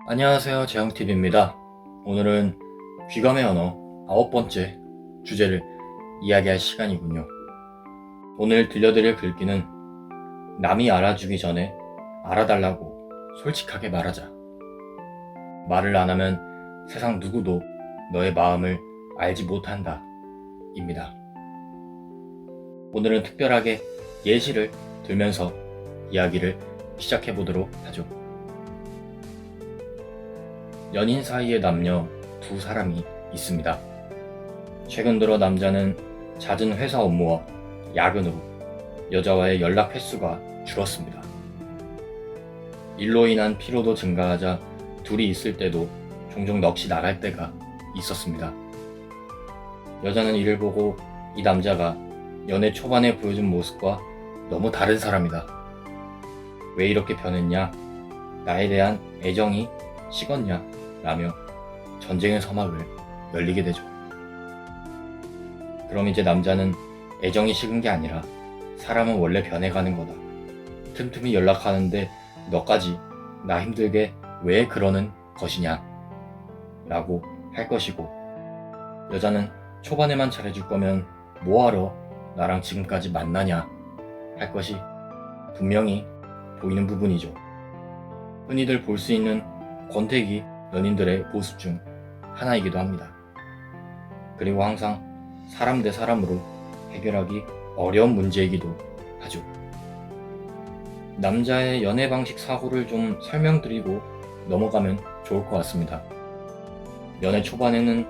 안녕하세요, 재영TV입니다. 오늘은 귀감의 언어 9번째 주제를 이야기할 시간이군요. 오늘 들려드릴 글귀는 남이 알아주기 전에 알아달라고 솔직하게 말하자. 말을 안 하면 세상 누구도 너의 마음을 알지 못한다 입니다. 오늘은 특별하게 예시를 들면서 이야기를 시작해 보도록 하죠. 연인 사이의 남녀 두 사람이 있습니다. 최근 들어 남자는 잦은 회사 업무와 야근으로 여자와의 연락 횟수가 줄었습니다. 일로 인한 피로도 증가하자 둘이 있을 때도 종종 넋이 나갈 때가 있었습니다. 여자는 이를 보고 이 남자가 연애 초반에 보여준 모습과 너무 다른 사람이다. 왜 이렇게 변했냐? 나에 대한 애정이 식었냐? 라며 전쟁의 서막을 열리게 되죠. 그럼 이제 남자는 애정이 식은 게 아니라 사람은 원래 변해가는 거다. 틈틈이 연락하는데 너까지 나 힘들게 왜 그러는 것이냐? 라고 할 것이고, 여자는 초반에만 잘해줄 거면 뭐하러 나랑 지금까지 만나냐? 할 것이 분명히 보이는 부분이죠. 흔히들 볼 수 있는 권태기 연인들의 모습 중 하나이기도 합니다. 그리고 항상 사람 대 사람으로 해결하기 어려운 문제이기도 하죠. 남자의 연애 방식 사고를 좀 설명드리고 넘어가면 좋을 것 같습니다. 연애 초반에는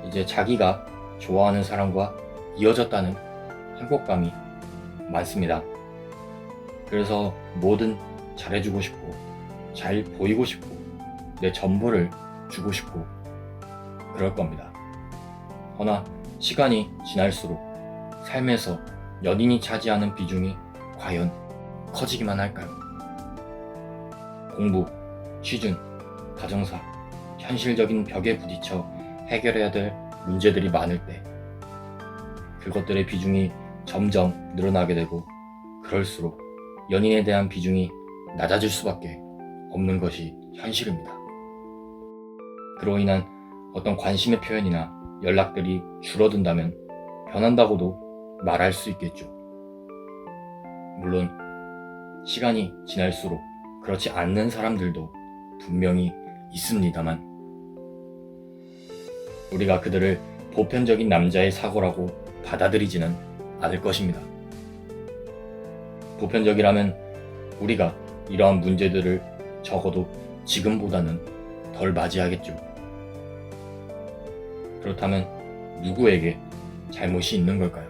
이제 자기가 좋아하는 사람과 이어졌다는 행복감이 많습니다. 그래서 뭐든 잘해주고 싶고 잘 보이고 싶고 내 전부를 주고 싶고 그럴 겁니다. 허나 시간이 지날수록 삶에서 연인이 차지하는 비중이 과연 커지기만 할까요? 공부, 취준, 가정사, 현실적인 벽에 부딪혀 해결해야 될 문제들이 많을 때 그것들의 비중이 점점 늘어나게 되고, 그럴수록 연인에 대한 비중이 낮아질 수밖에 없는 것이 현실입니다. 그로 인한 어떤 관심의 표현이나 연락들이 줄어든다면 변한다고도 말할 수 있겠죠. 물론 시간이 지날수록 그렇지 않는 사람들도 분명히 있습니다만, 우리가 그들을 보편적인 남자의 사고라고 받아들이지는 않을 것입니다. 보편적이라면 우리가 이러한 문제들을 적어도 지금보다는 덜 맞이하겠죠. 그렇다면 누구에게 잘못이 있는 걸까요?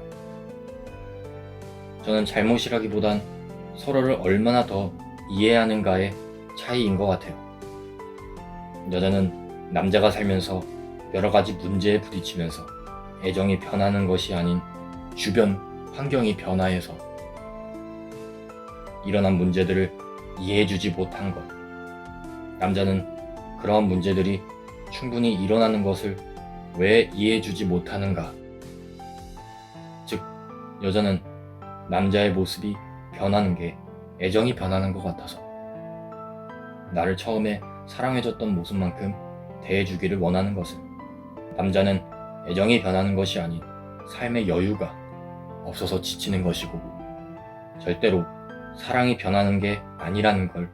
저는 잘못이라기보단 서로를 얼마나 더 이해하는가의 차이인 것 같아요. 여자는 남자가 살면서 여러 가지 문제에 부딪히면서 애정이 변하는 것이 아닌 주변 환경이 변화해서 일어난 문제들을 이해해주지 못한 것. 남자는 그러한 문제들이 충분히 일어나는 것을 왜 이해해주지 못하는가? 즉, 여자는 남자의 모습이 변하는 게 애정이 변하는 것 같아서 나를 처음에 사랑해줬던 모습만큼 대해주기를 원하는 것을, 남자는 애정이 변하는 것이 아닌 삶의 여유가 없어서 지치는 것이고, 절대로 사랑이 변하는 게 아니라는 걸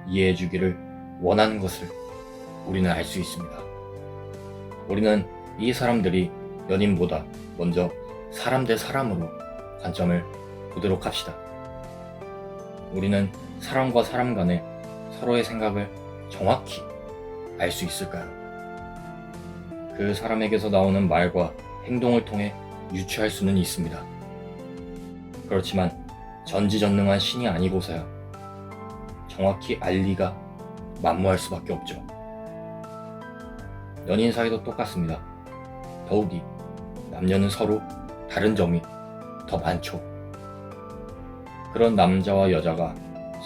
이해해주기를 원하는 것을 우리는 알 수 있습니다. 우리는 이 사람들이 연인보다 먼저 사람 대 사람으로 관점을 보도록 합시다. 우리는 사람과 사람 간에 서로의 생각을 정확히 알 수 있을까요? 그 사람에게서 나오는 말과 행동을 통해 유추할 수는 있습니다. 그렇지만 전지전능한 신이 아니고서야 정확히 알 리가 만무할 수밖에 없죠. 연인 사이도 똑같습니다. 더욱이 남녀는 서로 다른 점이 더 많죠. 그런 남자와 여자가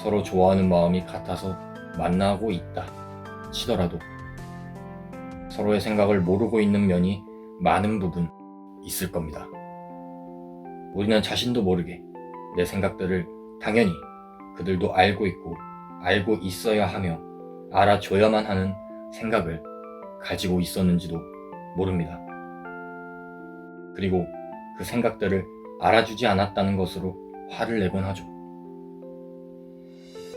서로 좋아하는 마음이 같아서 만나고 있다 치더라도 서로의 생각을 모르고 있는 면이 많은 부분 있을 겁니다. 우리는 자신도 모르게 내 생각들을 당연히 그들도 알고 있고 알고 있어야 하며 알아줘야만 하는 생각을 가지고 있었는지도 모릅니다. 그리고 그 생각들을 알아주지 않았다는 것으로 화를 내곤 하죠.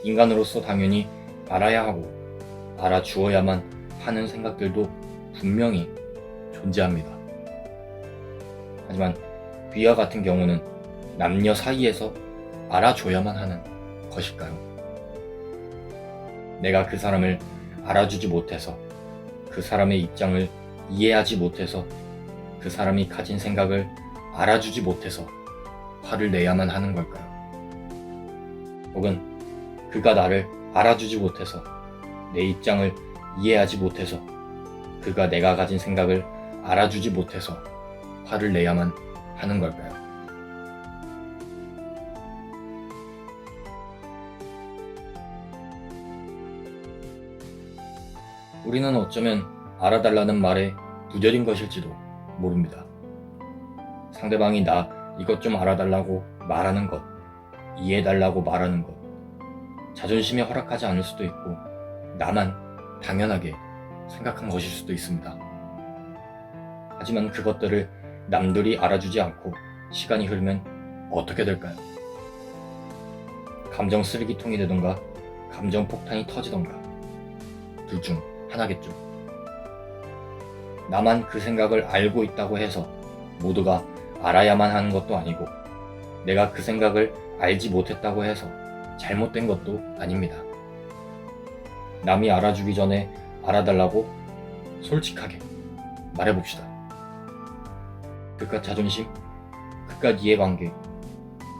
인간으로서 당연히 알아야 하고 알아주어야만 하는 생각들도 분명히 존재합니다. 하지만 위와 같은 경우는 남녀 사이에서 알아줘야만 하는 것일까요? 내가 그 사람을 알아주지 못해서, 그 사람의 입장을 이해하지 못해서, 그 사람이 가진 생각을 알아주지 못해서 화를 내야만 하는 걸까요? 혹은 그가 나를 알아주지 못해서, 내 입장을 이해하지 못해서, 그가 내가 가진 생각을 알아주지 못해서 화를 내야만 하는 걸까요? 우리는 어쩌면 알아달라는 말에 부절인 것일지도 모릅니다. 상대방이 나 이것 좀 알아달라고 말하는 것, 이해해달라고 말하는 것, 자존심이 허락하지 않을 수도 있고 나만 당연하게 생각한 것일 수도 있습니다. 하지만 그것들을 남들이 알아주지 않고 시간이 흐르면 어떻게 될까요? 감정 쓰레기통이 되던가 감정 폭탄이 터지던가 둘 중 하나겠죠. 나만 그 생각을 알고 있다고 해서 모두가 알아야만 하는 것도 아니고 내가 그 생각을 알지 못했다고 해서 잘못된 것도 아닙니다. 남이 알아주기 전에 알아달라고 솔직하게 말해봅시다. 그깟 자존심, 그깟 이해관계,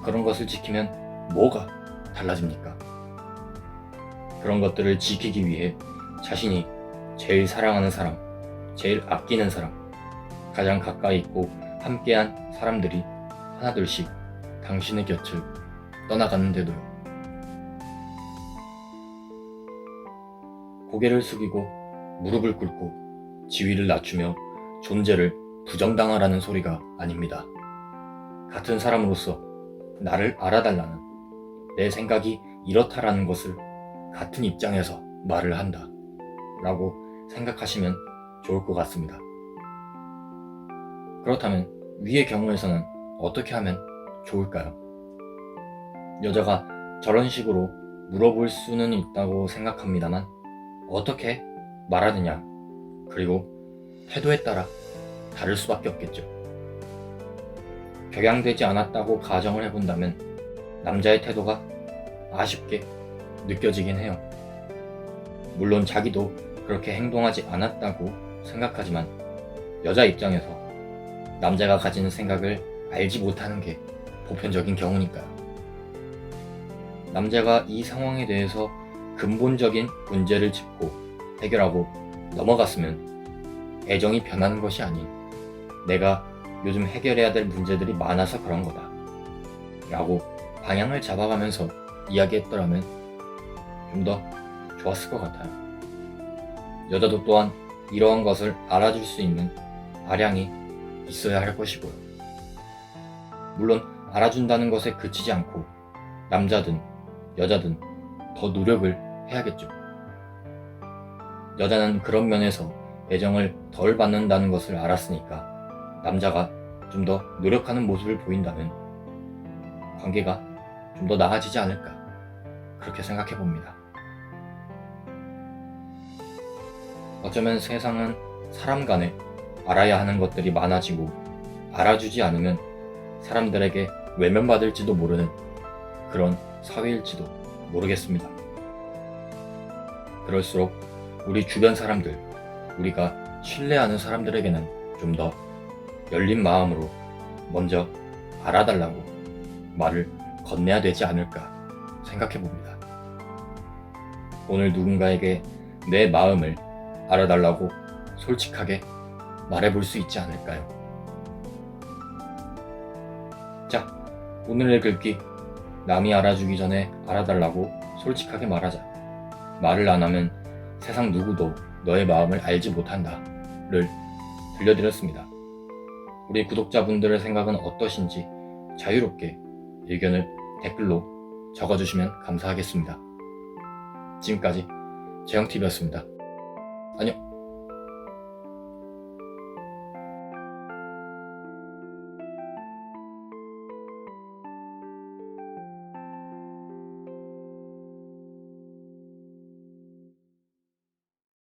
그런 것을 지키면 뭐가 달라집니까? 그런 것들을 지키기 위해 자신이 제일 사랑하는 사람, 제일 아끼는 사람, 가장 가까이 있고 함께한 사람들이 하나둘씩 당신의 곁을 떠나가는데도요. 고개를 숙이고 무릎을 꿇고 지위를 낮추며 존재를 부정당하라는 소리가 아닙니다. 같은 사람으로서 나를 알아달라는, 내 생각이 이렇다라는 것을 같은 입장에서 말을 한다 라고 생각하시면 좋을 것 같습니다. 그렇다면 위의 경우에서는 어떻게 하면 좋을까요? 여자가 저런 식으로 물어볼 수는 있다고 생각합니다만 어떻게 말하느냐, 그리고 태도에 따라 다를 수밖에 없겠죠. 격양되지 않았다고 가정을 해본다면 남자의 태도가 아쉽게 느껴지긴 해요. 물론 자기도 그렇게 행동하지 않았다고 생각하지만 여자 입장에서 남자가 가지는 생각을 알지 못하는 게 보편적인 경우니까요. 남자가 이 상황에 대해서 근본적인 문제를 짚고 해결하고 넘어갔으면 애정이 변하는 것이 아닌 내가 요즘 해결해야 될 문제들이 많아서 그런 거다 라고 방향을 잡아가면서 이야기했더라면 좀 더 좋았을 것 같아요. 여자도 또한 이러한 것을 알아줄 수 있는 아량이 있어야 할 것이고요. 물론 알아준다는 것에 그치지 않고 남자든 여자든 더 노력을 해야겠죠. 여자는 그런 면에서 애정을 덜 받는다는 것을 알았으니까 남자가 좀 더 노력하는 모습을 보인다면 관계가 좀 더 나아지지 않을까, 그렇게 생각해 봅니다. 어쩌면 세상은 사람 간에 알아야 하는 것들이 많아지고 알아주지 않으면 사람들에게 외면받을지도 모르는 그런 사회일지도 모르겠습니다. 그럴수록 우리 주변 사람들, 우리가 신뢰하는 사람들에게는 좀 더 열린 마음으로 먼저 알아달라고 말을 건네야 되지 않을까 생각해 봅니다. 오늘 누군가에게 내 마음을 알아달라고 솔직하게 말해볼 수 있지 않을까요? 자, 오늘의 글귀, 남이 알아주기 전에 알아달라고 솔직하게 말하자. 말을 안 하면 세상 누구도 너의 마음을 알지 못한다를 들려드렸습니다. 우리 구독자분들의 생각은 어떠신지 자유롭게 의견을 댓글로 적어주시면 감사하겠습니다. 지금까지 재영TV였습니다. 안녕.